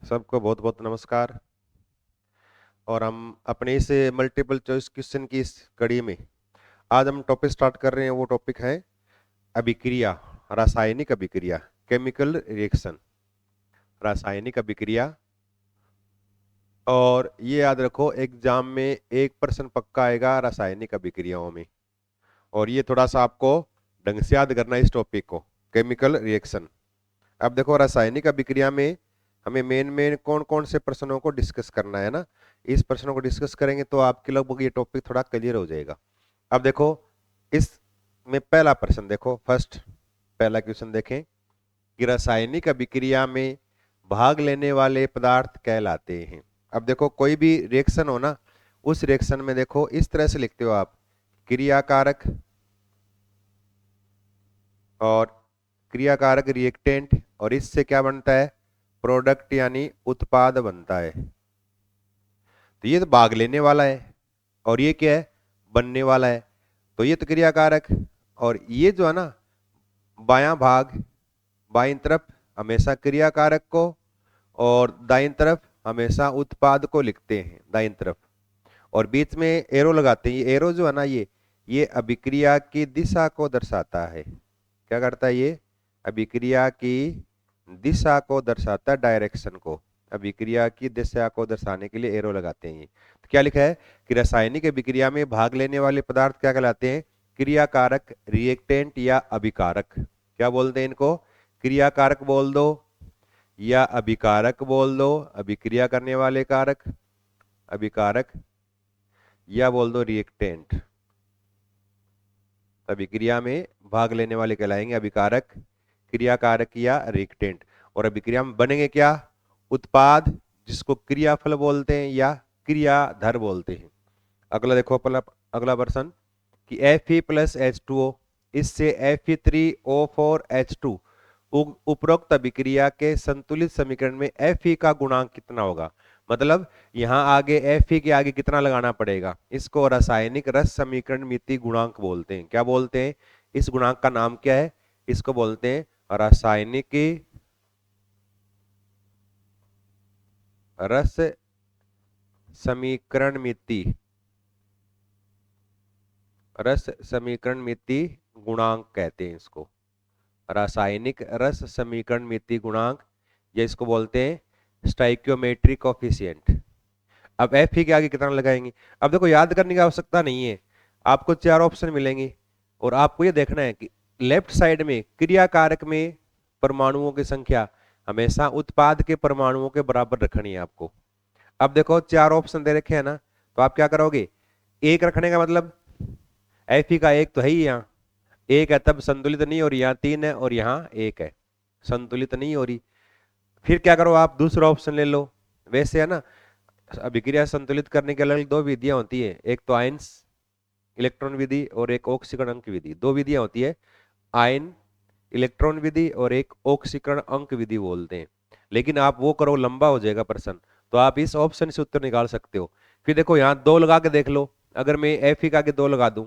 सबको बहुत बहुत नमस्कार। और हम अपने इस मल्टीपल चॉइस क्वेश्चन की इस कड़ी में आज हम टॉपिक स्टार्ट कर रहे हैं। वो टॉपिक है अभिक्रिया, रासायनिक अभिक्रिया, केमिकल रिएक्शन, रासायनिक अभिक्रिया। और ये याद रखो, एग्जाम में 1% पक्का आएगा रासायनिक अभिक्रियाओं में। और ये थोड़ा सा आपको ढंग से याद करना है इस टॉपिक को, केमिकल रिएक्शन। अब देखो, रासायनिक अभिक्रिया में हमें मेन मेन कौन कौन से प्रश्नों को डिस्कस करना है ना। इस प्रश्नों को डिस्कस करेंगे तो आपके लगभग ये टॉपिक थोड़ा क्लियर हो जाएगा। अब देखो, इस में पहला प्रश्न देखो, फर्स्ट पहला क्वेश्चन देखें कि रासायनिक अभिक्रिया में भाग लेने वाले पदार्थ कहलाते हैं। अब देखो, कोई भी रिएक्शन हो ना, उस रिएक्शन में देखो इस तरह से लिखते हो आप, क्रियाकारक और क्रियाकारक रिएक्टेंट, और इससे क्या बनता है, प्रोडक्ट यानी उत्पाद बनता है। तो ये तो भाग लेने वाला है और ये क्या है, बनने वाला है। तो ये तो क्रियाकारक, और ये जो है ना बायां भाग, बाईं तरफ हमेशा क्रियाकारक को और दाईं तरफ हमेशा उत्पाद को लिखते हैं, दाईं तरफ। और बीच में एरो लगाते हैं। ये एरो जो है ना, ये अभिक्रिया की दिशा को दर्शाता है। क्या करता है ये, अभिक्रिया की दिशा को दर्शाता है, डायरेक्शन को। अभिक्रिया की दिशा को दर्शाने के लिए एरो लगाते हैं। तो क्या लिखा है कि रासायनिक अभिक्रिया में भाग लेने वाले पदार्थ क्या कहलाते हैं, क्रियाकारक, रिएक्टेंट या अभिकारक। क्या बोलते हैं इनको, क्रियाकारक बोल दो या अभिकारक बोल दो, अभिक्रिया करने वाले कारक अभिकारक, या बोल दो रिएक्टेंट। अभिक्रिया में भाग लेने वाले कहलाएंगे अभिकारक, क्रियाकारक या रिएक्टेंट। और अभिक्रिया में बनेंगे क्या, उत्पाद, जिसको क्रियाफल बोलते हैं या क्रियाधर बोलते हैं। अगला देखो, अगला प्रश्न कि Fe+H2O इससे Fe3O4H2 उपरोक्त अभिक्रिया के संतुलित समीकरण में Fe का गुणांक कितना होगा। मतलब यहां आगे Fe के आगे कितना लगाना पड़ेगा। इसको रासायनिक रस समीकरण मिति गुणांक बोलते हैं। क्या बोलते हैं, इस गुणांक का नाम क्या है, इसको बोलते हैं रासायनिक रस समीकरण मिति, रस समीकरण मिति गुणांक कहते हैं इसको, रासायनिक रस समीकरण मिति गुणांक, या इसको बोलते हैं स्टाइक्योमेट्रिक कोफिशिएंट। अब Fe के आगे कितना लगाएंगे। अब देखो, याद करने की आवश्यकता नहीं है, आपको 4 ऑप्शन मिलेंगे और आपको ये देखना है कि लेफ्ट साइड में क्रियाकारक में परमाणुओं की संख्या हमेशा उत्पाद के परमाणुओं के बराबर रखनी है आपको। अब देखो 4 ऑप्शन दे रखे हैं ना, तो आप क्या करोगे, एक रखने का मतलब Fe का एक तो है ही, यहाँ एक है तब संतुलित नहीं हो रही, यहाँ 3 है और यहाँ 1 है, संतुलित नहीं हो रही। फिर क्या करो, आप दूसरा ऑप्शन ले लो। वैसे है ना, अभिक्रिया संतुलित करने की अलग 2 विधियां होती है, एक तो आयन्स इलेक्ट्रॉन विधि और एक ऑक्सीकरण अंक विधि। 2 विधियां होती है, आयन इलेक्ट्रॉन विधि और एक ऑक्सीकरण अंक विधि बोलते हैं। लेकिन आप वो करो, लंबा हो जाएगा प्रश्न, तो आप इस ऑप्शन से उत्तर निकाल सकते हो। फिर देखो, यहाँ 2 लगा के देख लो। अगर मैं Fe के आगे 2 लगा दूं,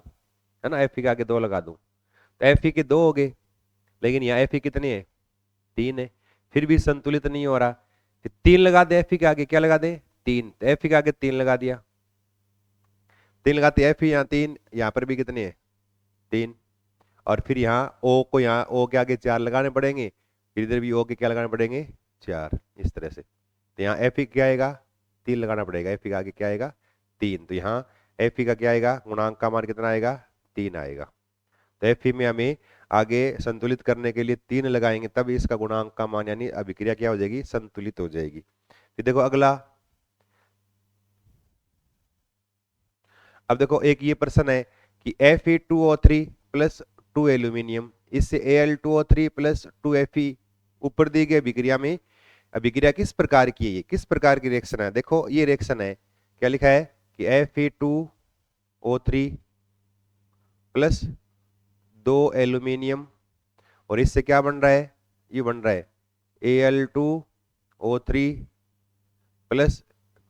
है ना, Fe के आगे 2 लगा दूं तो Fe के 2 हो गए, लेकिन यहाँ Fe कितने है, 3 है, फिर भी संतुलित नहीं हो रहा। 3 लगा दे Fe के आगे, क्या लगा दे, 3, तो Fe के आगे 3 लगा दिया, 3 लगाते Fe, यहाँ 3, यहाँ पर भी कितने हैं, 3। और फिर यहाँ O को, यहाँ O के आगे 4 लगाने पड़ेंगे, फिर इधर भी O के क्या लगाने पड़ेंगे, 4, इस तरह से। तो यहाँ Fe क्या आएगा, 3 लगाना पड़ेगा, Fe के आगे क्या आएगा, 3। तो यहाँ Fe का क्या आएगा, गुणांक का मान कितना आएगा, 3 आएगा। तो Fe में हमें आगे संतुलित करने के लिए 3 लगाएंगे, तब इसका गुणांक का मान यानी अभिक्रिया क्या हो जाएगी, संतुलित हो जाएगी। फिर देखो अगला, अब देखो एक ये प्रश्न है कि Fe2O3 प्लस 2 एल्यूमिनियम इससे Al2O3 प्लस 2 Fe ऊपर दी गई अभिक्रिया में अभिक्रिया किस प्रकार की है, ये किस प्रकार की रिएक्शन है। देखो ये रिएक्शन है, क्या लिखा है कि Fe2O3 प्लस 2 एल्यूमिनियम, और इससे क्या बन रहा है, ये बन रहा है Al2O3 प्लस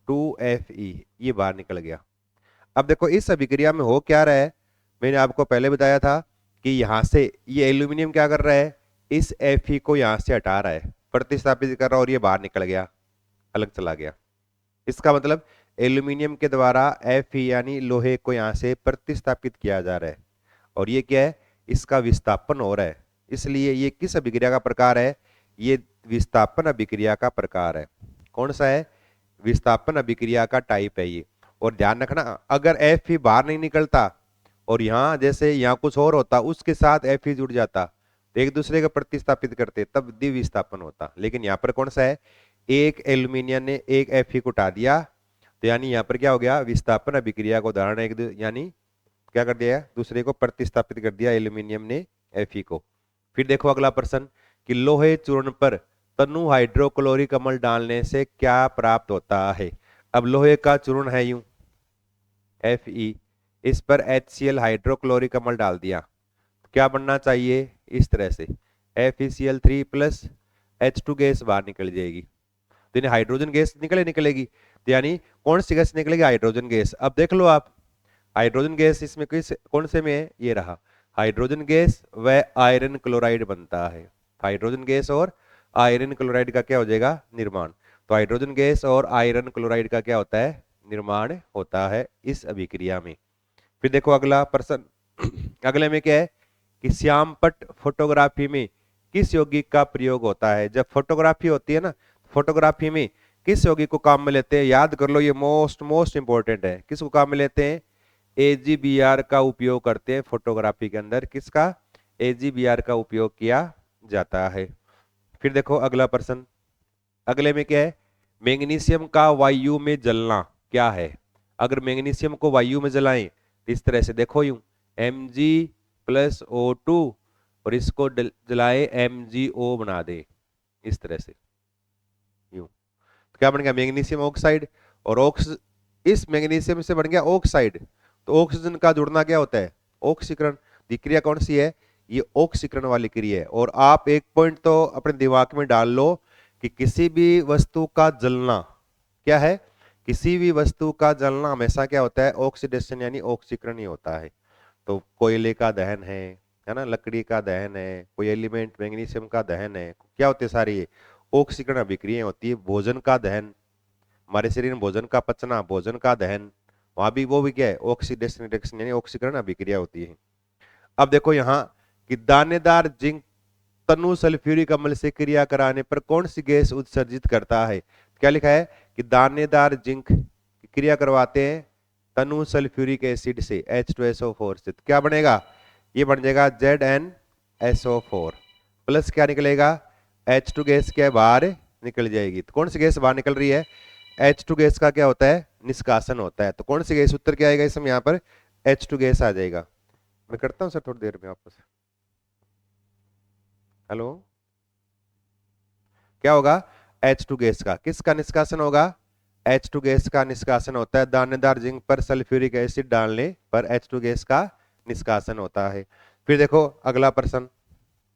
2Fe, ये बाहर निकल गया। अब देखो इस अभिक्रिया में हो क्या रहा है, मैंने आपको पहले बताया था कि यहां से ये एल्यूमिनियम क्या कर रहा है, इस Fe को यहां से हटा रहा है, प्रतिस्थापित कर रहा है, और ये बाहर निकल गया। अलग चला गया। इसका मतलब एल्यूमिनियम के द्वारा Fe यानी लोहे को यहां से प्रतिस्थापित किया जा रहा है, और ये क्या है, इसका विस्थापन हो रहा है। इसलिए ये किस अभिक्रिया का प्रकार है, ये विस्थापन अभिक्रिया का प्रकार है। कौन सा है, विस्थापन अभिक्रिया का टाइप है ये। और ध्यान रखना, अगर Fe बाहर नहीं निकलता और यहां जैसे यहां कुछ और होता, उसके साथ Fe जुड़ जाता, तो एक दूसरे को प्रतिस्थापित करते, तब द्विविस्थापन होता। लेकिन यहाँ पर कौन सा है, एक एल्यूमिनियम ने एक Fe को उठा दिया, तो यानी यहाँ पर क्या हो गया, विस्थापन अभिक्रिया को उदाहरण यानी क्या कर दिया, दूसरे को प्रतिस्थापित कर दिया एल्यूमिनियम ने Fe को। फिर देखो अगला प्रश्न कि लोहे चूर्ण पर तनु हाइड्रोक्लोरिक अम्ल डालने से क्या प्राप्त होता है। अब लोहे का चूर्ण है यूं Fe, इस पर HCl हाइड्रोक्लोरिक अम्ल डाल दिया, क्या बनना चाहिए, इस तरह से FeCl3 प्लस H2 गैस बाहर निकल जाएगी। तो यानी हाइड्रोजन गैस निकलेगी, तो यानी कौन सी गैस निकलेगी, हाइड्रोजन गैस। अब देख लो आप, हाइड्रोजन गैस इसमें कौन से में है, ये रहा हाइड्रोजन गैस व आयरन क्लोराइड बनता है। हाइड्रोजन गैस और आयरन क्लोराइड का क्या हो जाएगा, निर्माण। तो हाइड्रोजन गैस और आयरन क्लोराइड का क्या होता है, निर्माण होता है इस अभिक्रिया में। फिर देखो अगला प्रश्न अगले में क्या है कि श्यामपट्ट फोटोग्राफी में किस यौगिक का प्रयोग होता है। जब फोटोग्राफी होती है ना, फोटोग्राफी में किस यौगिक को काम में लेते हैं, याद कर लो, ये मोस्ट इंपॉर्टेंट है। किसको काम में लेते हैं, AgBr का उपयोग करते हैं फोटोग्राफी के अंदर। किसका, AgBr का उपयोग किया जाता है। फिर देखो अगला प्रश्न, अगले में क्या है, मैग्नीशियम का वायु में जलना क्या है। अगर मैग्नीशियम को वायु में जलाएं इस तरह से, देखो यूं Mg+O2 और इसको जलाए MgO बना दे, इस तरह से यूं, तो क्या बन गया, मैग्नीशियम ऑक्साइड। और इस मैग्नीशियम से बन गया ऑक्साइड। तो ऑक्सीजन का जुड़ना क्या होता है, ऑक्सीकरण। क्रिया कौन सी है, ये ऑक्सीकरण वाली क्रिया है। और आप एक पॉइंट तो अपने दिमाग में डाल लो कि किसी भी वस्तु का जलना क्या है, किसी भी वस्तु का जलना हमेशा क्या होता है, ऑक्सीडेशन यानी ऑक्सीकरण ही होता है। तो कोयले का दहन है ना, लकड़ी का दहन है, कोई एलिमेंट मैग्नीशियम का दहन है, क्या होते हैं सारी ये ऑक्सीकरण अभिक्रियाएं होती है। भोजन का दहन, हमारे शरीर में भोजन का पचना, भोजन का दहन, वहां भी वो भी क्या है, ऑक्सीडेशन रिएक्शन यानी ऑक्सीकरण अभिक्रिया होती है। अब देखो यहाँ कि दानेदार जिंक तनु सल्फ्यूरिक अम्ल से क्रिया कराने पर कौन सी गैस उत्सर्जित करता है। क्या लिखा है कि दानेदार जिंक क्रिया करवाते हैं तनु सल्फ्यूरिक एसिड से H2SO4 से, क्या बनेगा, ये बन जाएगा ZnSO4 प्लस क्या निकलेगा, H2 गैस क्या बाहर निकल जाएगी। तो कौन सी गैस बाहर निकल रही है, H2 गैस का क्या होता है, निष्कासन होता है। तो कौन सी गैस, उत्तर क्या आएगा इसमें, यहाँ पर H2 गैस आ जाएगा। मैं करता हूं सर थोड़ी देर में आपस। हेलो, क्या होगा, H2 गैस का किसका निष्कासन होगा, H2 गैस का निष्कासन होता है। दानेदार जिंक पर सल्फ्यूरिक एसिड डालने पर H2 गैस का निष्कासन होता है। फिर देखो अगला प्रश्न,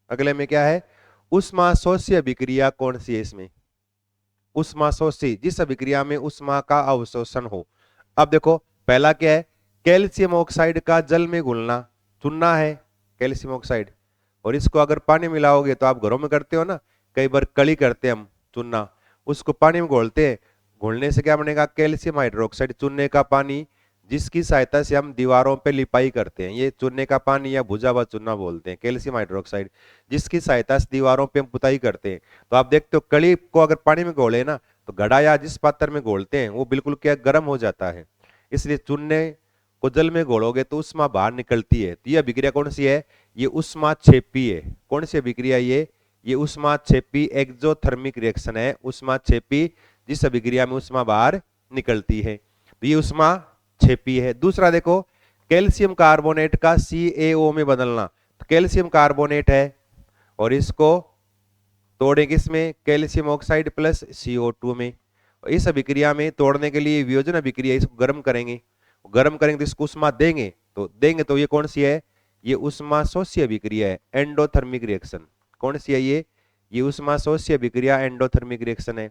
अगले में क्या है, उष्माशोष्य अभिक्रिया कौन सी है इसमें, उष्माशोषी, जिस अभिक्रिया में उष्मा का अवशोषण हो। अब देखो पहला क्या है, कैल्शियम ऑक्साइड का जल में घुलना, चुनना है कैल्शियम ऑक्साइड, और इसको अगर पानी मिलाओगे तो आप घरों में करते हो ना, कई बार कली करते हैं हम चुनना, उसको पानी में घोलते हैं, घोलने से क्या बनेगा, कैल्शियम हाइड्रोक्साइड, चूने का पानी, जिसकी सहायता से हम दीवारों पे लिपाई करते हैं। ये चूने का पानी या भुजा हुआ चूना बोलते हैं, कैल्शियम हाइड्रोक्साइड, जिसकी सहायता से दीवारों पे हम पुताई करते हैं। तो आप देखते हो कली को अगर पानी में घोले ना, तो घड़ा या जिस पात्र में घोलते हैं वो बिल्कुल क्या गर्म हो जाता है। इसलिए चूने को जल में घोलोगे तो उष्मा बाहर निकलती है। तो यह अभिक्रिया कौन सी है, ये उष्माक्षेपी है। कौन सी अभिक्रिया ये उष्माक्षेपी एक्सोथर्मिक रिएक्शन है, उष्माक्षेपी, जिस अभिक्रिया में उष्मा बाहर निकलती है। तो ये उष्माक्षेपी है। दूसरा देखो, कैल्शियम कार्बोनेट का CaO में बदलना, तो कैल्शियम कार्बोनेट है और इसको तोड़े किसमें, कैल्शियम ऑक्साइड प्लस CO2 में। इस अभिक्रिया में तोड़ने के लिए वियोजन अभिक्रिया, इसको गर्म करेंगे, गर्म करेंगे तो इसको उष्मा देंगे, तो ये कौन सी है, ये उष्माशोष्य अभिक्रिया है, एंडोथर्मिक रिएक्शन। कौन सी है ये उष्माशोष्य अभिक्रिया, एंडोथर्मिक रिएक्शन है।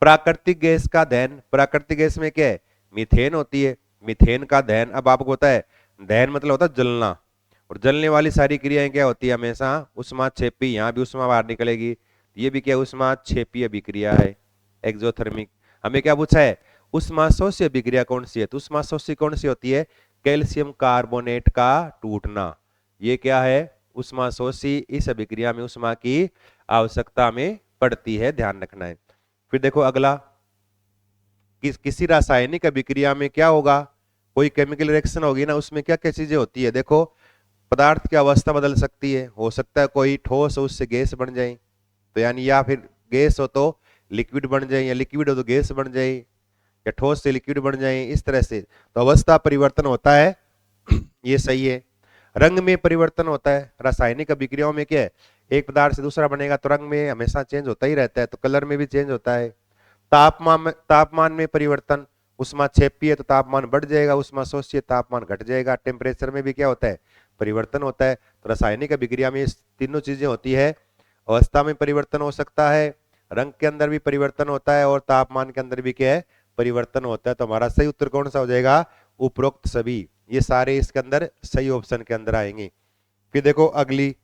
प्राकृतिक गैस का दहन, प्राकृतिक गैस में क्या है, मीथेन होती है, मीथेन का दहन। अब आपको होता है दहन मतलब होता है जलना, और जलने वाली सारी क्रियाएं क्या होती है, हमेशा उष्माक्षेपी, यहाँ भी उष्मा बाहर निकलेगी, ये भी क्या उष्माक्षेपी अभिक्रिया है, एक्सोथर्मिक। हमें क्या पूछा है, उष्माशोष्य अभिक्रिया कौन सी है, तो उष्माशोष्य कौन सी होती है, कैल्शियम कार्बोनेट का टूटना। ये क्या है, उष्माशोषी। इस अभिक्रिया में उष्मा की आवश्यकता में पड़ती है, ध्यान रखना है। फिर देखो अगला, किसी रासायनिक अभिक्रिया में क्या होगा, कोई केमिकल रिएक्शन होगी ना, उसमें क्या क्या चीजें होती है, देखो पदार्थ की अवस्था बदल सकती है, हो सकता है कोई ठोस हो उससे गैस बन जाए, तो यानी या फिर गैस हो तो लिक्विड बन जाए, या लिक्विड हो तो गैस बन जाए, या ठोस से लिक्विड बन जाए, इस तरह से तो अवस्था परिवर्तन होता है। ये सही है। रंग में परिवर्तन होता है, रासायनिक अभिक्रियाओं में क्या है, एक पदार्थ से दूसरा बनेगा तो रंग में हमेशा चेंज होता ही रहता है, तो कलर में भी चेंज होता है। तापमान में परिवर्तन, उष्माक्षेपीय है तो तापमान बढ़ जाएगा, उष्माशोष्य तापमान घट जाएगा। टेम्परेचर में भी क्या होता है, परिवर्तन होता है। तो रासायनिक अभिक्रिया में तीनों चीजें होती है, अवस्था में परिवर्तन हो सकता है, रंग के अंदर भी परिवर्तन होता है, और तापमान के अंदर भी क्या है, परिवर्तन होता है। तो हमारा सही उत्तर कौन सा हो जाएगा, उपरोक्त सभी, ये सारे इसके अंदर सही ऑप्शन के अंदर आएंगे। फिर देखो अगली,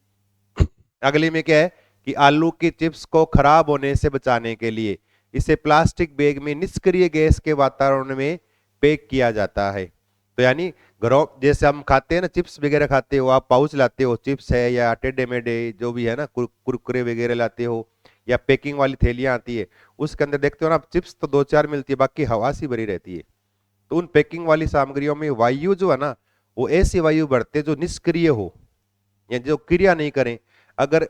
अगली में क्या है कि आलू की चिप्स को खराब होने से बचाने के लिए इसे प्लास्टिक बैग में निष्क्रिय गैस के वातावरण में पैक किया जाता है। तो यानी घरों जैसे हम खाते हैं ना, चिप्स वगैरह खाते हो, आप पाउच लाते हो चिप्स है या टेढ़े मेढ़े जो भी है ना, कुरकुरे वगैरह लाते हो, या पैकिंग वाली थैलियां आती है, उसके अंदर देखते हो ना, चिप्स तो दो चार मिलती है, बाकी हवा सी भरी रहती है। तो उन पैकिंग वाली सामग्रियों में वायु जो है ना, वो ऐसी वायु भरते जो निष्क्रिय हो, या जो क्रिया नहीं करें। अगर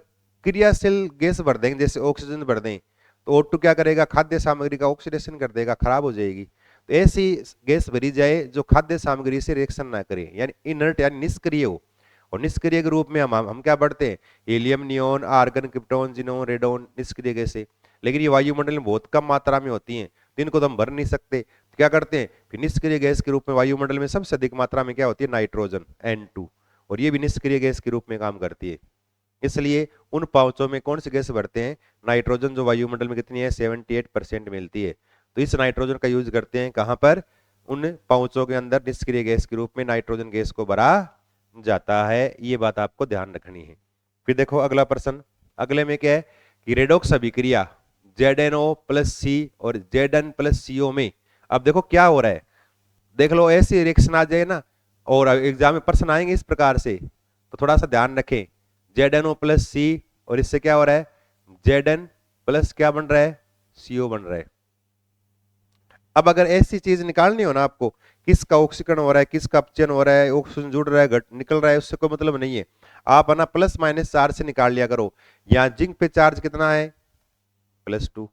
क्रियाशील गैस भर देंगे, जैसे ऑक्सीजन भर दें, तो O2 क्या करेगा, खाद्य सामग्री का ऑक्सीडेशन कर देगा, खराब हो जाएगी। तो ऐसी गैस भरी जाए जो खाद्य सामग्री से रिएक्शन ना करे, यानी इनर्ट यानी निष्क्रिय हो। और निष्क्रिय के रूप में हम क्या बढ़ते हैं, helium, neon, argon, krypton, xenon, radon, निष्क्रिय गैसें। लेकिन ये वायुमंडल में बहुत कम मात्रा में होती हैं, तो इनको तो हम भर नहीं सकते, तो क्या करते हैं, फिर निष्क्रिय गैस के रूप में वायुमंडल में सबसे अधिक मात्रा में क्या होती है, नाइट्रोजन, N2, और ये भी निष्क्रिय गैस के रूप में काम करती है। इसलिए उन पाउचों में कौन सी गैस भरते हैं, नाइट्रोजन, जो वायुमंडल में कितनी है, 78% मिलती है। तो इस नाइट्रोजन का यूज करते हैं कहां पर, उन पाउचों के अंदर निष्क्रिय गैस के रूप में नाइट्रोजन गैस को भरा जाता है। ये बात आपको ध्यान रखनी है। फिर देखो अगला प्रश्न, अगले में क्या है कि रेडॉक्स अभिक्रिया ZnO प्लस सी और Zn प्लस CO में, अब देखो क्या हो रहा है, देख लो ऐसी रिएक्शन आ जाए ना, और एग्जाम में प्रश्न आएंगे इस प्रकार से, तो थोड़ा सा ध्यान रखें। ZnO प्लस सी, और इससे क्या हो रहा है, Zn प्लस क्या बन रहा है, CO बन रहा है। अब अगर ऐसी चीज निकालनी हो ना आपको, किसका ऑक्सीकरण हो रहा है, किसका अपचयन हो रहा है, ऑक्सीजन जुड़ रहा है, घट निकल रहा है, उससे कोई मतलब नहीं है। आप है ना प्लस माइनस चार्ज से निकाल लिया करो। यहाँ जिंक पे चार्ज कितना है, +2।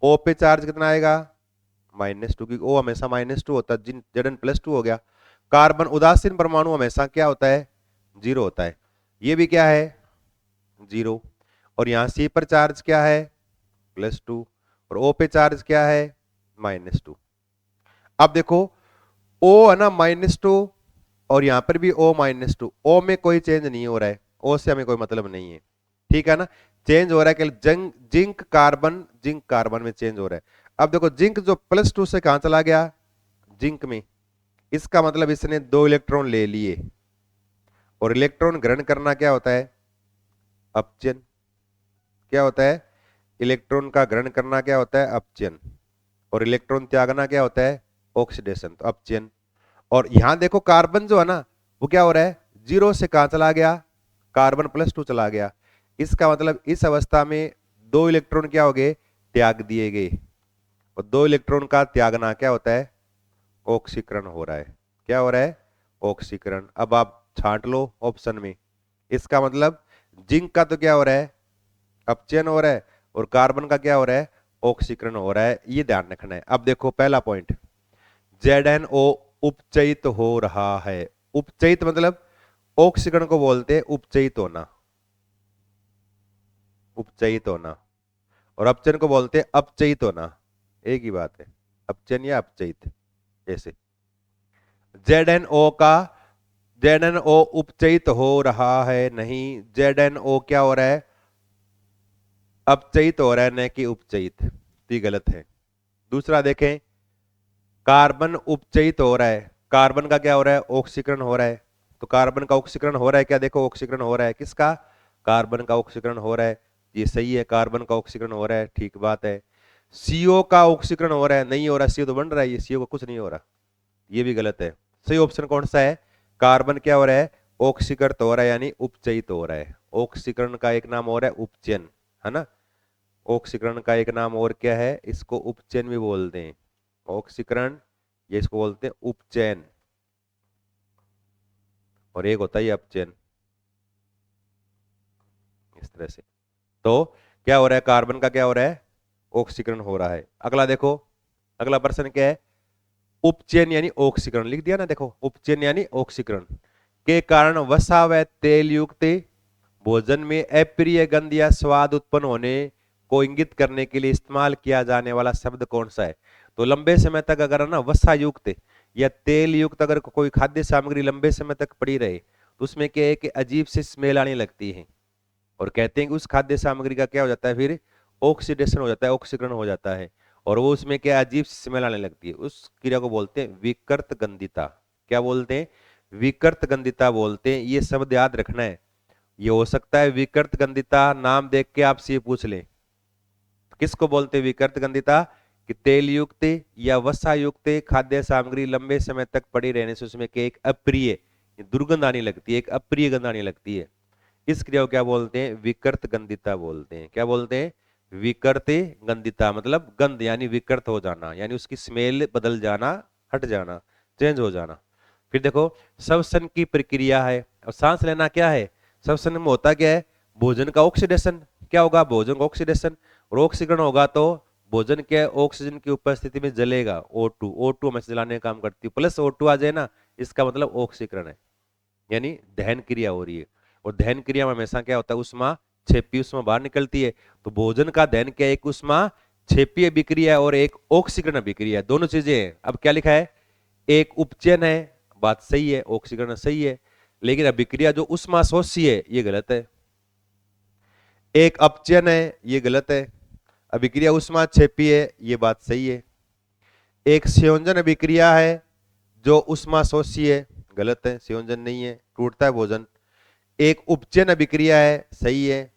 O पे चार्ज कितना आएगा, -2, क्योंकि O हमेशा -2 होता है, Zn +2 हो गया। कार्बन उदासीन परमाणु हमेशा क्या होता है, 0 होता है, ये भी क्या है, 0। और यहाँ C पर चार्ज क्या है, +2, और O पे चार्ज क्या है, -2। अब देखो O है ना -2, और यहां पर भी O-2, O में कोई चेंज नहीं हो रहा है, O से हमें कोई मतलब नहीं है, ठीक है ना। चेंज हो रहा है केवल जिंक कार्बन में चेंज हो रहा है। अब देखो जिंक जो +2 से कहां चला गया, जिंक में, इसका मतलब इसने 2 इलेक्ट्रॉन ले लिए, और इलेक्ट्रॉन ग्रहण करना क्या होता है, अपचयन। क्या होता है, इलेक्ट्रॉन का ग्रहण करना क्या होता है, अपचयन, और इलेक्ट्रॉन त्यागना क्या होता है, ऑक्सीडेशन, तो अपचयन। और यहां देखो कार्बन जो है ना, वो क्या हो रहा है, 0 से कहां चला गया, कार्बन +2 चला गया। इसका मतलब इस अवस्था में 2 इलेक्ट्रॉन क्या हो गए, त्याग दिए गए, और 2 इलेक्ट्रॉन का त्यागना क्या होता है, ऑक्सीकरण हो रहा है। क्या हो रहा है, ऑक्सीकरण। अब आप छांट लो ऑप्शन में, इसका मतलब जिंक का तो क्या हो रहा है, अपचयन हो रहा है, और कार्बन का क्या हो रहा है, ऑक्सीकरण हो रहा है, ये ध्यान रखना है। अब देखो पहला पॉइंट, ZnO उपचयित हो रहा है। उपचयित मतलब ऑक्सीकरण को बोलते हैं उपचयित होना, उपचयित होना, और अपचयन को बोलते हैं अपचयित होना, एक ही बात है, अपचयन या अपचयित। जैसे ZnO उपचयित हो रहा है, नहीं, ZnO क्या हो रहा है, अपचयित हो रहा है, न कि उपचयित, तो गलत है। दूसरा देखें, कार्बन उपचयित हो रहा है, कार्बन का क्या हो रहा है, ऑक्सीकरण हो रहा है, तो कार्बन का ऑक्सीकरण हो रहा है क्या, देखो ऑक्सीकरण हो रहा है, किसका, कार्बन का ऑक्सीकरण हो रहा है, ये सही है, कार्बन का ऑक्सीकरण हो रहा है, ठीक बात है। सीओ का ऑक्सीकरण हो रहा है, नहीं हो रहा, सीओ तो बन रहा है, ये सीओ का कुछ नहीं हो रहा, ये भी गलत है। सही ऑप्शन कौन सा है? कार्बन क्या हो रहा है? ऑक्सीकृत हो रहा है, यानी उपचयित हो रहा है। ऑक्सीकरण का एक नाम और है उपचयन, है ना। ऑक्सीकरण का एक नाम और क्या है? इसको उपचयन भी बोलते हैं। ऑक्सीकरण, ये इसको बोलते हैं उपचयन, और एक होता है ये अपचयन, इस तरह से। तो क्या हो रहा है? कार्बन का क्या हो रहा है? ऑक्सीकरण हो रहा है। अगला देखो, अगला प्रश्न क्या है? उपचयन यानी ऑक्सीकरण लिख दिया ना, देखो उपचयन यानी ऑक्सीकरण के कारण वसा व तेल युक्त भोजन में अप्रिय गंध या स्वाद उत्पन्न होने को इंगित करने के लिए इस्तेमाल किया जाने वाला शब्द कौन सा है? तो लंबे समय तक अगर ना वसा युक्त या तेल युक्त अगर कोई खाद्य सामग्री लंबे समय तक पड़ी रहे तो उसमें क्या है कि अजीब सी स्मेल आने लगती है, और कहते हैं कि उस खाद्य सामग्री का क्या हो जाता है? फिर ऑक्सीडेशन हो जाता है, ऑक्सीकरण हो जाता है, और वो उसमें क्या अजीब स्मेल आने लगती है। उस क्रिया को बोलते हैं विकृत गंधिता। क्या बोलते हैं? विकृत गंधिता बोलते हैं। ये शब्द याद रखना है। ये हो सकता है विकृत गंधिता नाम देख के आपसे ये पूछ ले, किसको बोलते हैं विकृत गंधिता? कि तेल युक्त या वसा युक्त खाद्य सामग्री लंबे समय तक पड़ी रहने से उसमें क्या एक अप्रिय दुर्गंध आने लगती है, एक अप्रिय गंध आने लगती है। इस क्रिया को क्या बोलते हैं? विकृत गंधिता बोलते हैं। क्या बोलते हैं? विकृत गंधिता, मतलब गंध यानी विकृत हो जाना, यानी उसकी स्मेल बदल जाना, हट जाना, चेंज हो जाना। फिर देखो, श्वसन की प्रक्रिया है, और सांस लेना क्या है? श्वसन में होता क्या है? भोजन का ऑक्सीडेशन। क्या होगा? भोजन का ऑक्सीडेशन, और ऑक्सीकरण होगा तो भोजन क्या ऑक्सीजन की उपस्थिति में जलेगा, O2, O2 हमें जलाने का काम करती है, प्लस O2 आ जाए ना, इसका मतलब ऑक्सीकरण है, यानी दहन क्रिया हो रही है। और दहन क्रिया में हमेशा क्या होता है? उष्मा क्षेपीय उष्मा बाहर निकलती है। तो भोजन का दहन क्या है? एक उष्मा क्षेपीय अभिक्रिया और एक ऑक्सीकरण अभिक्रिया, दोनों चीजें हैं। अब क्या लिखा है? एक उपचयन है, बात सही है, ऑक्सीकरण सही है, लेकिन अभिक्रिया जो उष्मा शोषी है ये गलत है। एक अपचयन है, ये गलत है। अभिक्रिया उष्मा क्षेपीय है, ये बात सही है। एक संयोजन अभिक्रिया है जो उष्मा शोषी है, गलत है, संयोजन नहीं है, टूटता है भोजन। एक उपचयन अभिक्रिया है, सही है,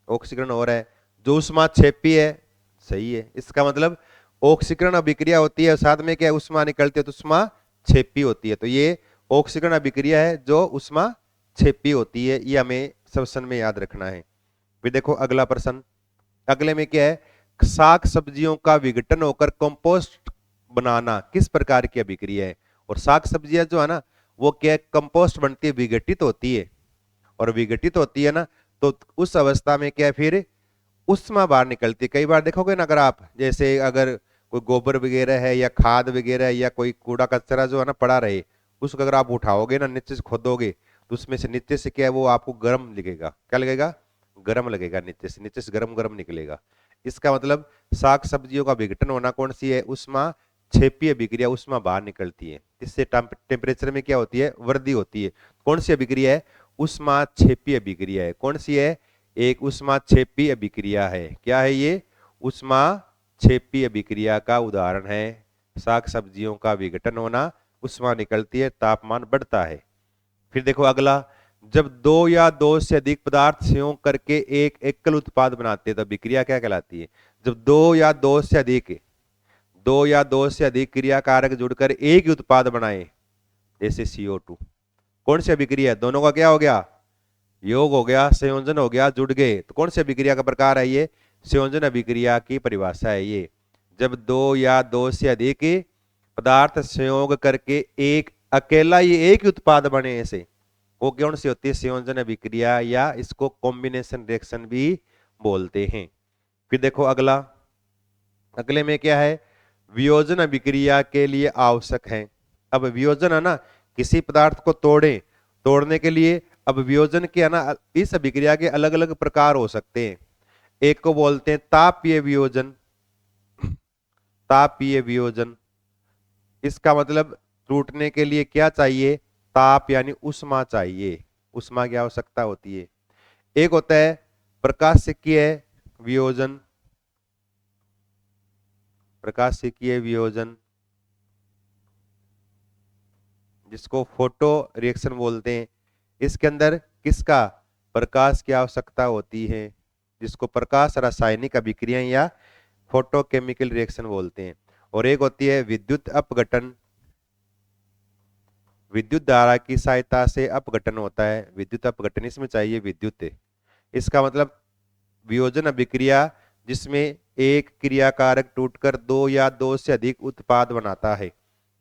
ऑक्सीकरण हो रहा है। जो उष्मा क्षेपी है, सही है। इसका मतलब ऑक्सीकरण अभिक्रिया होती है, साथ में क्या उष्मा निकलती है तो उष्मा क्षेपी होती है। तो ये ऑक्सीकरण अभिक्रिया है जो उष्मा क्षेपी होती है, ये हमें श्वसन में याद रखना है। फिर देखो अगला प्रश्न, अगले में क्या है? साग सब्जियों का विघटन होकर कंपोस्ट बनाना किस प्रकार की अभिक्रिया है? और साग सब्जियां जो है ना, वो क्या कंपोस्ट बनती है, विघटित होती है, और विघटित होती है ना, तो उस अवस्था में क्या फिर उष्मा बाहर निकलती है। कई बार देखोगे ना, अगर आप जैसे अगर कोई गोबर वगैरह है या खाद वगैरह या कोई कूड़ा कचरा जो है ना पड़ा रहे, उसको अगर आप उठाओगे ना, नीचे से खोदोगे, तो उसमें से नीचे से क्या है, वो आपको गर्म लगेगा। क्या लगेगा? गर्म लगेगा, नीचे से गर्म गर्म निकलेगा। इसका मतलब साग सब्जियों का विघटन होना कौन सी है? उष्मा क्षेपीय अभिक्रिया, उष्मा बाहर निकलती है। इससे टेम्परेचर में क्या होती है? वृद्धि होती है। कौन सी अभिक्रिया है? उष्मा क्षेपीय अभिक्रिया है। कौन सी है? एक उष्मा क्षेपी अभिक्रिया है। क्या है ये? उष्मा क्षेपी अभिक्रिया का उदाहरण है। साग सब्जियों का विघटन होना, उष्मा निकलती है, तापमान बढ़ता है। फिर देखो अगला, जब दो या दो से अधिक पदार्थ संयोग करके एक एकल उत्पाद बनाते हैं तो अभिक्रिया क्या कहलाती है? जब दो या दो से अधिक क्रिया कारक जुड़कर एक ही उत्पाद बनाए, जैसे CO2, कौन सी अभिक्रिया है? दोनों का क्या हो गया? योग हो गया, संयोजन हो गया, जुड़ गए। तो कौन सी अभिक्रिया का प्रकार है ये? संयोजन अभिक्रिया की परिभाषा है ये। जब दो या दो से अधिक पदार्थ संयोग करके एक अकेला ये एक ही उत्पाद बने, ऐसे वो कौन सी होती है? संयोजन अभिक्रिया, या इसको कॉम्बिनेशन रिएक्शन भी बोलते हैं। फिर देखो अगला, अगले में क्या है? वियोजन अभिक्रिया के लिए आवश्यक है। अब वियोजन है ना, किसी पदार्थ को तोड़ने के लिए, अब वियोजन के है ना, इस अभिक्रिया के अलग अलग प्रकार हो सकते हैं। एक को बोलते हैं तापीय वियोजन। तापीय वियोजन, इसका मतलब टूटने के लिए क्या चाहिए? ताप यानी उष्मा चाहिए, उष्मा की आवश्यकता होती है। एक होता है प्रकाशिकीय वियोजन। प्रकाशिकीय वियोजन, जिसको फोटो रिएक्शन बोलते हैं, इसके अंदर किसका? प्रकाश की आवश्यकता होती है, जिसको प्रकाश रासायनिक अभिक्रिया या फोटोकेमिकल रिएक्शन बोलते हैं। और एक होती है विद्युत अपघटन, विद्युत धारा की सहायता से अपघटन होता है, विद्युत अपघटन, इसमें चाहिए विद्युत है। इसका मतलब वियोजन अभिक्रिया जिसमें एक क्रियाकारक टूटकर दो या दो से अधिक उत्पाद बनाता है।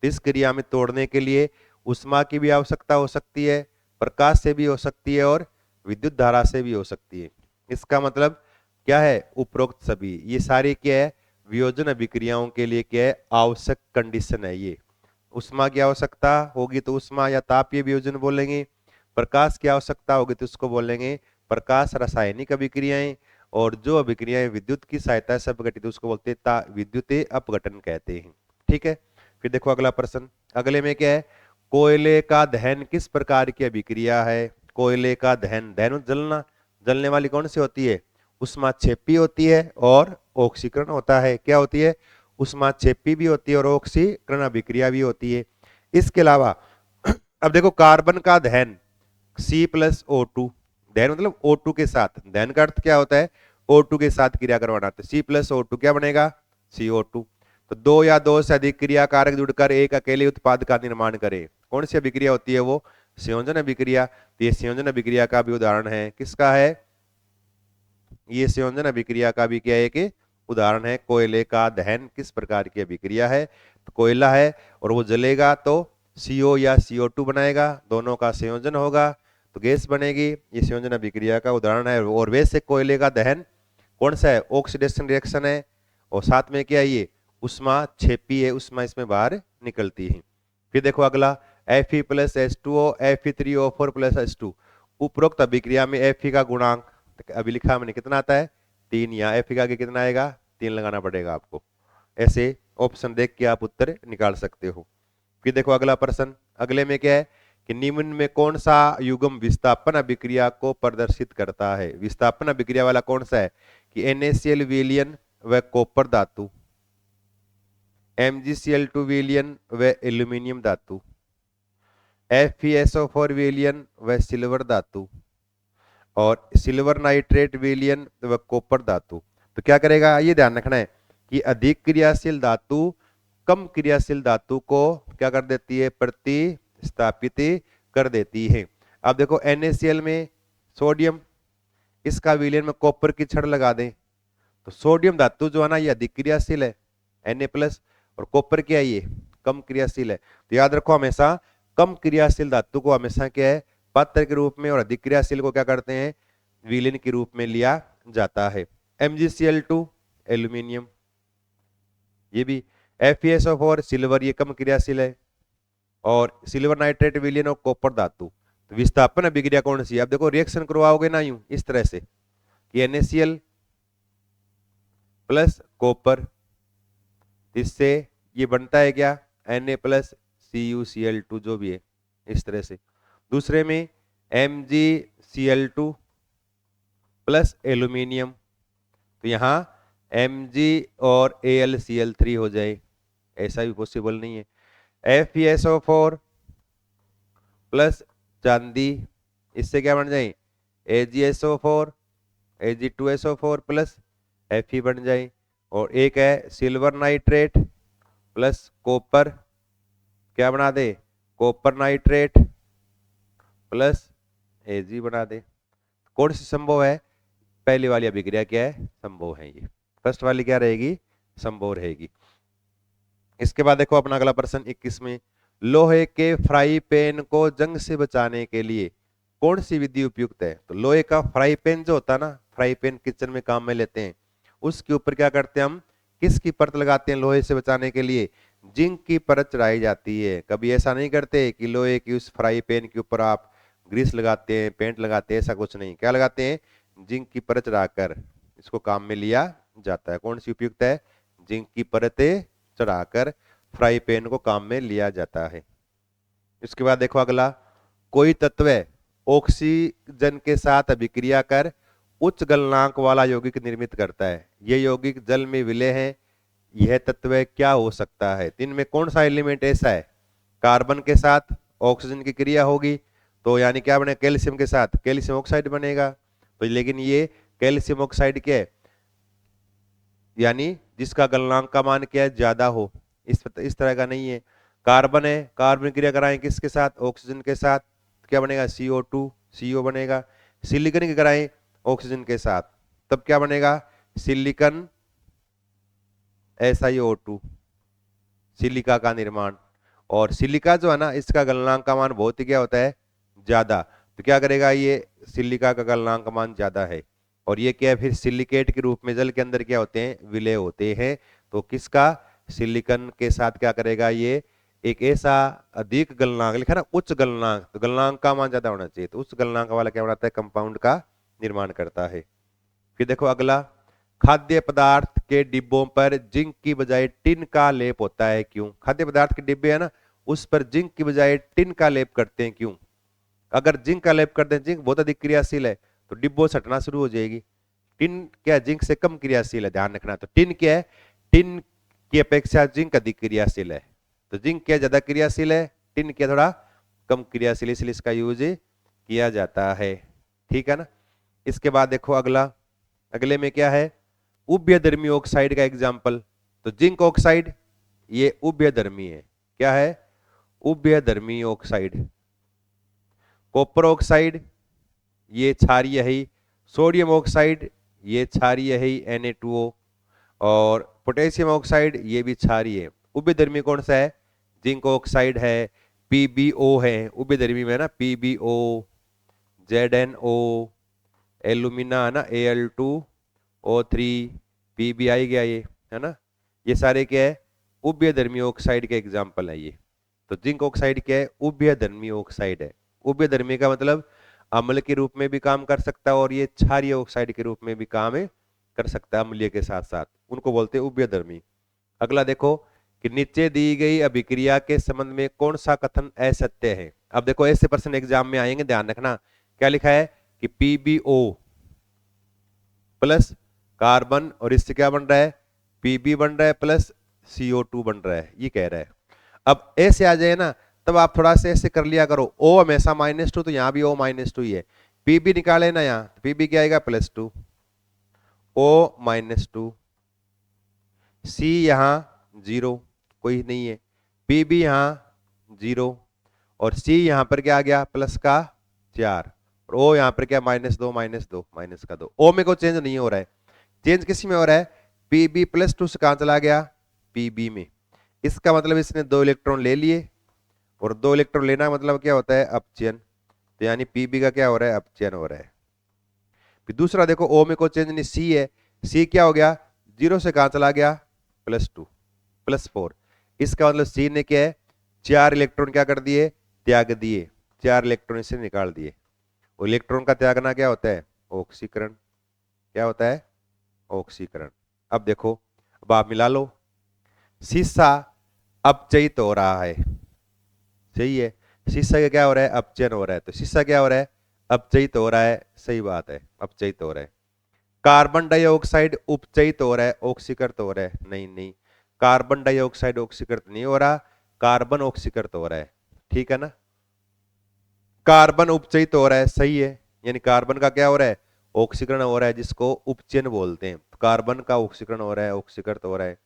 इस क्रिया में तोड़ने के लिए उष्मा की भी आवश्यकता हो सकती है, प्रकाश से भी हो सकती है और विद्युत धारा से भी हो सकती है। इसका मतलब क्या है, उपरोक्त सभी ये सारी क्या है, वियोजन अभिक्रियाओं के लिए क्या है, आवश्यक कंडीशन है। ये उष्मा की आवश्यकता होगी तो उष्मा या तापीय वियोजन बोलेंगे, प्रकाश की आवश्यकता होगी तो उसको बोलेंगे प्रकाश रासायनिक अभिक्रियाएं, और जो अभिक्रियाएं विद्युत की सहायता से अपघटित उसको बोलते हैं विद्युत अपघटन कहते हैं। ठीक है, फिर देखो अगला प्रश्न, अगले में क्या है, कोयले का दहन किस प्रकार की अभिक्रिया है। कोयले का दहन, दहन जलना, जलने वाली कौन सी होती है, उष्माक्षेपी होती है और ऑक्सीकरण होता है। क्या होती है, उष्माक्षेपी भी होती है और ऑक्सीकरण अभिक्रिया भी होती है। इसके अलावा अब देखो कार्बन का दहन C+O2, दहन मतलब O2 के साथ, दहन का अर्थ क्या होता है, O2 के साथ क्रिया करवाना, तो C+O2 क्या बनेगा, CO2। तो दो या दो से अधिक क्रियाकारक जुड़कर एक अकेले उत्पाद का निर्माण करे, कौन सी अभिक्रिया होती है वो, संयोजन अभिक्रिया। तो ये संयोजन अभिक्रिया का भी उदाहरण है, किसका है, ये संयोजन अभिक्रिया का भी क्या है कि उदाहरण है। कोयले का दहन किस प्रकार की अभिक्रिया है, तो कोयला है और वो जलेगा तो CO या CO2 बनाएगा, दोनों का संयोजन होगा तो गैस बनेगी। ये संयोजन अभिक्रिया का उदाहरण है। और वैसे कोयले का दहन कौन सा है, ऑक्सीडेशन रिएक्शन है, और साथ में क्या है, ये उष्माक्षेपी है, उष्मा इसमें बाहर निकलती है। फिर देखो अगला, Fe+H2O Fe3O4+H2, उपरोक्त अभिक्रिया में Fe का गुणांक, अभी लिखा मैंने कितना आता है 3, यहाँ Fe का आगे कितना आएगा 3 लगाना पड़ेगा आपको। ऐसे ऑप्शन देख के आप उत्तर निकाल सकते हो। फिर देखो अगला प्रश्न, अगले में क्या है कि निम्न में कौन सा युग्म विस्थापन अभिक्रिया को प्रदर्शित करता है। विस्थापन अभिक्रिया वाला कौन सा है कि NaCl विलयन व कॉपर धातु, MgCl2 विलयन व एल्यूमिनियम धातु, FeSO4 विलयन व सिल्वर धातु, और सिल्वर नाइट्रेट विलयन व कॉपर धातु। तो क्या करेगा, ये ध्यान रखना है कि अधिक क्रियाशील धातु कम क्रियाशील धातु को क्या कर देती है, प्रतिस्थापित कर देती है। अब देखो NaCl में सोडियम, इसका विलयन में कॉपर की छड़ लगा दें तो सोडियम धातु जो है ना ये अधिक क्रियाशील है Na+, और कॉपर क्या है, ये कम क्रियाशील है। तो याद रखो हमेशा कम क्रियाशील धातु को हमेशा क्या है पात्र के रूप में, और अधिक क्रियाशील को क्या करते हैं विलयन के रूप में लिया जाता है। MgCl2 एल्यूमिनियम, ये भी FeSO4 सिल्वर, ये कम क्रियाशील है, और सिल्वर नाइट्रेट विलयन और कॉपर धातु। तो विस्थापन अभिक्रिया कौन सी है, अब देखो रिएक्शन करवाओगे ना यूं इस तरह से कि NaCl प्लस कॉपर, इससे ये बनता है क्या Na+CuCl2 जो भी है इस तरह से। दूसरे में MgCl2 प्लस एल्यूमिनियम, तो यहाँ Mg और AlCl3 हो जाए, ऐसा भी पॉसिबल नहीं है। FeSO4 प्लस चांदी, इससे क्या बन जाए AgSO4 Ag2SO4 प्लस Fe बन जाए। और एक है सिल्वर नाइट्रेट प्लस कॉपर, क्या बना दे कॉपर नाइट्रेट प्लस Ag बना दे। कौन सी संभव है, पहली वाली अभिक्रिया क्या है संभव है, ये फर्स्ट वाली क्या रहेगी संभव रहेगी। इसके बाद देखो अपना अगला प्रश्न 21 में, लोहे के फ्राई पैन को जंग से बचाने के लिए कौन सी विधि उपयुक्त है। तो लोहे का फ्राई पैन जो होता है ना, फ्राई पैन किचन में काम में लेते हैं, उसके ऊपर क्या करते हैं हम, किसकी परत लगाते हैं लोहे से बचाने के लिए, जिंक की परत चढ़ाई जाती है। कभी ऐसा नहीं करते कि लोहे की उस फ्राई पैन के ऊपर आप ग्रीस लगाते हैं, पेंट लगाते हैं, ऐसा कुछ नहीं, क्या लगाते हैं जिंक की परत चढ़ाकर इसको काम में लिया जाता है। कौन सी उपयुक्त है, जिंक की परतें चढ़ाकर फ्राई पैन को काम में लिया जाता है। इसके बाद देखो अगला, कोई तत्व ऑक्सीजन के साथ अभिक्रिया कर उच्च गलनांक वाला यौगिक निर्मित करता है, ये यौगिक जल में विलय है, यह तत्व क्या हो सकता है। तीन में कौन सा एलिमेंट ऐसा है, कार्बन के साथ ऑक्सीजन की क्रिया होगी तो यानी क्या बने, कैल्शियम के साथ कैल्शियम ऑक्साइड बनेगा। तो लेकिन ये कैल्शियम ऑक्साइड क्या है, यानी जिसका गलनांक का मान क्या है, ज्यादा हो, इस तरह का नहीं है। कार्बन है, कार्बन क्रिया कराएं किसके साथ, ऑक्सीजन के साथ, क्या बनेगा CO2, CO बनेगा। सिलिकॉन की कराएं ऑक्सीजन के साथ, तब क्या बनेगा, सिलिकॉन SiO2, सिलिका का निर्माण। और सिलिका जो है ना, इसका गलनांक का मान बहुत ही क्या होता है, ज्यादा, तो क्या करेगा ये, सिलिका का गलनांक का मान ज्यादा है। और ये क्या है, फिर सिलिकेट के रूप में जल के अंदर क्या होते हैं, विलय होते हैं। तो किसका, सिलिकॉन के साथ क्या करेगा ये, एक ऐसा अधिक गलनांक लिखा ना, उच्च गलनांक, तो गलनांक का मान ज्यादा होना चाहिए, तो उच्च गलनांक वाला क्या बनाता है, कंपाउंड का निर्माण करता है। फिर देखो अगला, खाद्य पदार्थ के डिब्बों पर जिंक की बजाय टिन का लेप होता है, क्यों। खाद्य पदार्थ के डिब्बे है ना, उस पर जिंक की बजाय टिन का लेप करते हैं, क्यों। अगर जिंक का लेप करते हैं, जिंक बहुत अधिक क्रियाशील है, तो डिब्बों से हटना शुरू हो जाएगी। टिन क्या, जिंक से कम क्रियाशील है, ध्यान रखना। तो टिन क्या है, टिन की अपेक्षा जिंक अधिक क्रियाशील है, तो जिंक क्या ज्यादा क्रियाशील है, टिन क्या थोड़ा कम क्रियाशील, इसलिए इसका यूज किया जाता है। ठीक है ना। इसके बाद देखो अगला, अगले में क्या है, उभयधर्मी ऑक्साइड का एग्जाम्पल। तो जिंक ऑक्साइड ये उभयधर्मी है, क्या है, उभयधर्मी ऑक्साइड। कॉपर ऑक्साइड ये क्षारीय है। सोडियम ऑक्साइड ये क्षारीय है, Na2O। और पोटेशियम ऑक्साइड ये भी क्षारीय है। उभयधर्मी कौन सा है, जिंक ऑक्साइड है, PbO है उभयधर्मी में ना, PbO, ZnO, एल्यूमिना है ना, Al2O3, Pb आई गया ये, है ना। ये सारे क्या है, उभयधर्मी ऑक्साइड के एग्जाम्पल है ये। तो जिंक ऑक्साइड क्या है, उभयधर्मी ऑक्साइड है। उभयधर्मी का मतलब अम्ल के रूप में भी काम कर सकता है, और ये क्षारीय ऑक्साइड के रूप में भी काम कर सकता है अम्लीय के साथ साथ, उनको बोलते हैं उभयधर्मी। अगला देखो कि नीचे दी गई अभिक्रिया के संबंध में कौन सा कथन असत्य है। अब देखो ऐसे प्रश्न एग्जाम में आएंगे, ध्यान रखना। क्या लिखा है कि PbO प्लस कार्बन, और इससे क्या बन रहा है, Pb बन रहा है प्लस CO2 बन रहा है, ये कह रहा है। अब ऐसे आ जाए ना, तब आप थोड़ा सा ऐसे कर लिया करो, O हमेशा -2, तो यहां भी O -2 ही है। Pb निकाले ना, यहाँ Pb क्या आएगा, +2, O -2, C यहाँ 0, कोई नहीं है, Pb यहाँ 0, और C यहाँ पर क्या आ गया, प्लस का 4, और O यहाँ पर क्या, -2 -2 माइनस का 2। O में कोई चेंज नहीं हो रहा है, चेंज किसी में हो रहा है, Pb +2 से कहां चला गया, Pb में। इसका मतलब इसने 2 इलेक्ट्रॉन ले लिए, और 2 इलेक्ट्रॉन लेना मतलब क्या होता है, अपचयन। तो यानी Pb का क्या हो रहा है, अपचयन हो रहा है। फिर दूसरा देखो, O में कोई चेंज नहीं, C है, C क्या हो गया, 0 से कहां चला गया, +2 +4। इसका मतलब C ने क्या है, 4 इलेक्ट्रॉन क्या कर दिए, त्याग दिए, 4 इलेक्ट्रॉन इसे निकाल दिए। और इलेक्ट्रॉन का त्यागना क्या होता है, ऑक्सीकरण। क्या होता है, ऑक्सीकरण। अब देखो, अब आप मिला लो, शीशा अपचयित हो रहा है, सही है। शीशा का क्या हो रहा है, अपचयन हो रहा है, तो शीशा क्या हो रहा है, अपचयित हो रहा है, सही बात है, अपचयित हो रहा है। कार्बन डाइऑक्साइड उपचयित हो रहा है, ऑक्सीकृत हो रहा है, नहीं नहीं, कार्बन डाइऑक्साइड ऑक्सीकृत नहीं हो रहा, कार्बन ऑक्सीकृत हो रहा है। ठीक है ना, कार्बन उपचयित हो रहा है, सही है, यानी कार्बन का क्या हो रहा है, ऑक्सीकरण हो रहा है, जिसको उपचयन बोलते हैं। कार्बन का ऑक्सीकरण हो रहा है, ऑक्सीकृत हो रहा है।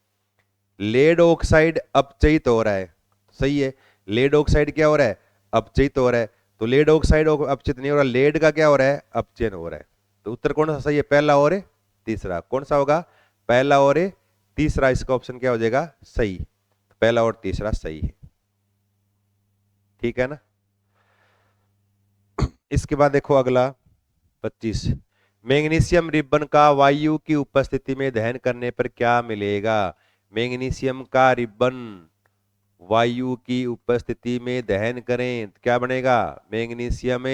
लेड ऑक्साइड अपचयित हो रहा है, सही है, लेड ऑक्साइड क्या हो रहा है, अपचयित हो रहा है। तो लेड ऑक्साइड अपचयित नहीं हो रहा, लेड का क्या हो रहा है, अपचयन हो रहा है। तो उत्तर कौन सा सही है, पहला और तीसरा, कौन सा होगा, पहला और तीसरा, इसका ऑप्शन क्या हो जाएगा, सही। पहला और तीसरा सही है। ठीक है ना। इसके बाद देखो अगला 25, मैग्नीशियम रिबन का वायु की उपस्थिति में दहन करने पर क्या मिलेगा। मैग्नीशियम का रिबन वायु की उपस्थिति में दहन करें तो क्या बनेगा, मैग्नीशियम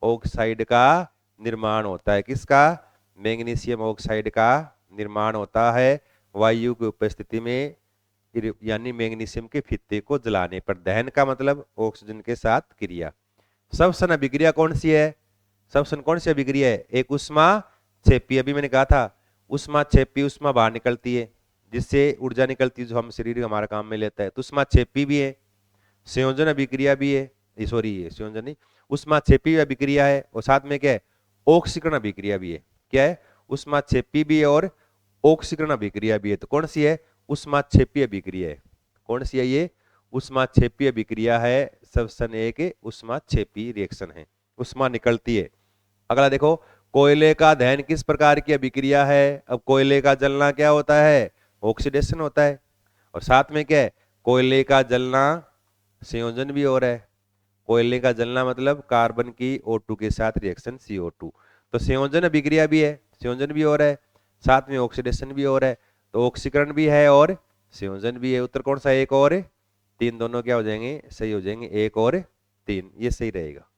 ऑक्साइड का निर्माण होता है। किसका, मैग्नीशियम ऑक्साइड का निर्माण होता है वायु की उपस्थिति में, यानी मैग्नीशियम के फित्ते को जलाने पर। दहन का मतलब ऑक्सीजन के साथ क्रिया। श्वसन अभिक्रिया कौन सी है, श्वसन कौन सी अभिक्रिया है, एक उष्मा क्षेपी, अभी मैंने कहा था उष्मा क्षेपी, उष्मा बाहर निकलती है जिससे ऊर्जा निकलती है जो हम शरीर हमारा काम में लेता है, तो उष्मा क्षेपी भी है। संयोजन अभिक्रिया भी है, सॉरी ये संयोजन नहीं, उष्मा क्षेपी अभिक्रिया है, और साथ में क्या है, ऑक्सीकरण अभिक्रिया भी है। क्या है, उष्मा क्षेपी भी है और ऑक्सीकरण अभिक्रिया भी है। तो कौन सी है? ऊष्माक्षेपीय अभिक्रिया है। कौन सी है ये? ऊष्माक्षेपीय अभिक्रिया है। सबसन एक ऊष्माक्षेपी रिएक्शन है, ऊष्मा निकलती है। अगला देखो, कोयले का दहन किस प्रकार की अभिक्रिया है? अब कोयले का जलना क्या होता है? ऑक्सीडेशन होता है। और साथ में क्या है? कोयले का जलना संयोजन भी हो रहा है। कोयले का जलना मतलब कार्बन की O2 के साथ रिएक्शन CO2, तो संयोजन अभिक्रिया भी है, संयोजन भी हो रहा है, साथ में ऑक्सीडेशन भी हो रहा है। तो ऑक्सीकरण भी है और संयोजन भी है। उत्तर कौन सा? एक और तीन, दोनों क्या हो जाएंगे? सही हो जाएंगे, एक और तीन, ये सही रहेगा।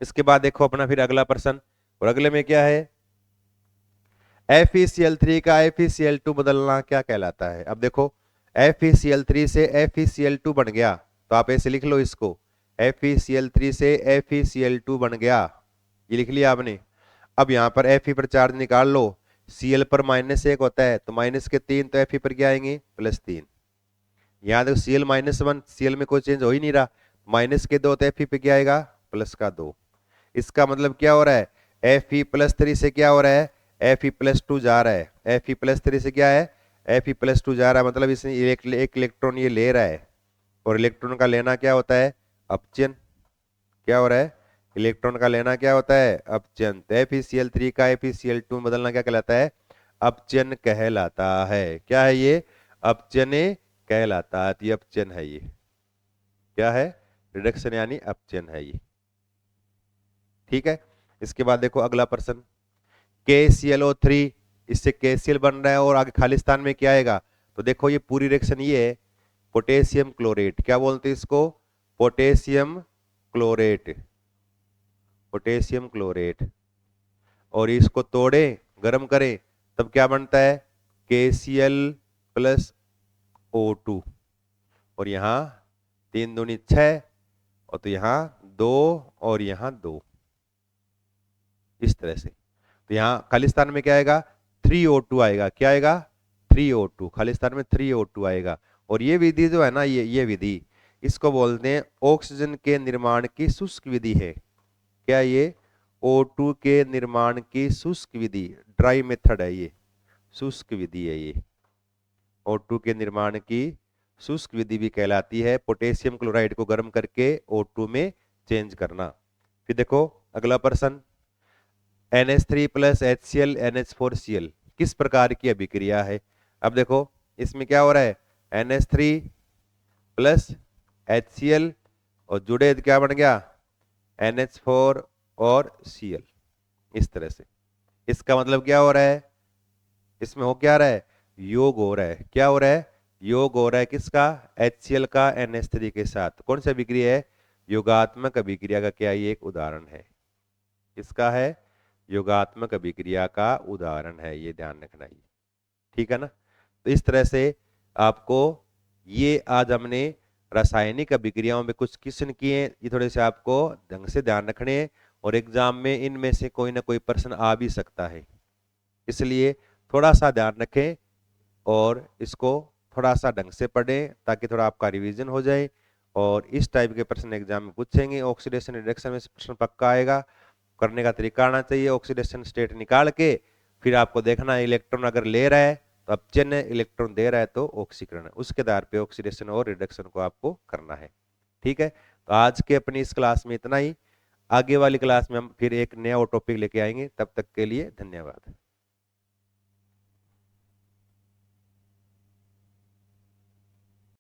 इसके बाद देखो अपना फिर अगला प्रश्न, और अगले में क्या है? FeCl3 का FeCl2 बदलना क्या कहलाता है? अब देखो, FeCl3 से FeCl2 बन गया, तो आप ऐसे लिख लो इसको, FeCl3 से FeCl2 बन गया, ये लिख लिया आपने। अब यहाँ पर Fe पर चार्ज निकाल लो, Cl पर -1 होता है, तो माइनस के 3, तो Fe पर क्या आएंगे? +3। यहाँ देखो Cl -1, Cl में कोई चेंज हो ही नहीं रहा, माइनस के 2, तो Fe पे क्या आएगा? +2। इसका मतलब क्या हो रहा है? Fe+3 से क्या हो रहा है? Fe+2 जा रहा है। Fe+3 से क्या है? Fe+2 जा रहा है, मतलब इसने एक इलेक्ट्रॉन ये ले रहा है, और इलेक्ट्रॉन का लेना क्या होता है? अपचयन। क्या हो रहा है? इलेक्ट्रॉन का लेना क्या होता है? अपचयन। तो FeCl3 का FeCl2 में बदलना क्या कहलाता है? अपचयन कहलाता है। क्या है ये? अपचयन कहलाता है। ये अपचयन है, ये क्या है? रिडक्शन यानी अपचयन है ये। ठीक है। इसके बाद देखो अगला प्रश्न, KClO3, इससे KCl बन रहा है, और आगे खालिस्तान में क्या आएगा? तो देखो ये पूरी रिएक्शन ये है, पोटेशियम क्लोरेट। क्या बोलते हैं इसको? Potassium chlorate, potassium chlorate. और इसको तोड़े, गर्म करें, तब क्या बनता है? KCl+O2। और यहाँ 3 दूनी 6, और तो यहाँ 2, और यहाँ 2, इस तरह से। तो यहाँ खालिस्तान में क्या आएगा? 3O2 आएगा। क्या आएगा? 3O2, खालिस्तान में 3O2 आएगा। और ये विधि जो है ना, ये विधि, इसको बोलते हैं ऑक्सीजन के निर्माण की शुष्क विधि है। क्या ये? O2 के निर्माण की शुष्क विधि, ड्राई मेथड है ये, शुष्क विधि है ये। O2 के निर्माण की शुष्क विधि भी कहलाती है, पोटेशियम क्लोराइड को गर्म करके O2 में चेंज करना। फिर देखो अगला प्रश्न, NH3 + HCl NH4Cl किस प्रकार की अभिक्रिया है? अब देखो इसमें क्या हो रहा है? NH3 + HCl, और जुड़े क्या बन गया? NH4 और Cl, इस तरह से। इसका मतलब क्या हो रहा है? इसमें हो क्या रहा है? योग हो रहा है। क्या हो रहा है? योग हो रहा है। किसका? HCl का NH3 के साथ। कौन सी अभिक्रिया है? योगात्मक अभिक्रिया का। क्या ये एक उदाहरण है? इसका है योगात्मक अभिक्रिया का उदाहरण है, ये ध्यान रखना ही। ठीक है ना? तो इस तरह से आपको ये आज हमने रासायनिक अभिक्रियाओं में कुछ क्वेश्चन किए, ये थोड़े से आपको ढंग से ध्यान रखने हैं, और एग्जाम में इनमें से कोई ना कोई प्रश्न आ भी सकता है, इसलिए थोड़ा सा ध्यान रखें और इसको थोड़ा सा ढंग से पढ़ें, ताकि थोड़ा आपका रिवीजन हो जाए। और इस टाइप के प्रश्न एग्जाम में पूछेंगे। ऑक्सीडेशन रिडक्शन में प्रश्न पक्का आएगा। करने का तरीका आना चाहिए, ऑक्सीडेशन स्टेट निकाल के फिर आपको देखना है इलेक्ट्रॉन अगर ले रहा है तो अपचयन है, इलेक्ट्रॉन दे रहा है तो ऑक्सीकरण है, उसके आधार पे ऑक्सीडेशन और रिडक्शन को आपको करना है। ठीक है, तो आज के अपनी इस क्लास में इतना ही। आगे वाली क्लास में हम फिर एक नया टॉपिक लेके आएंगे। तब तक के लिए धन्यवाद।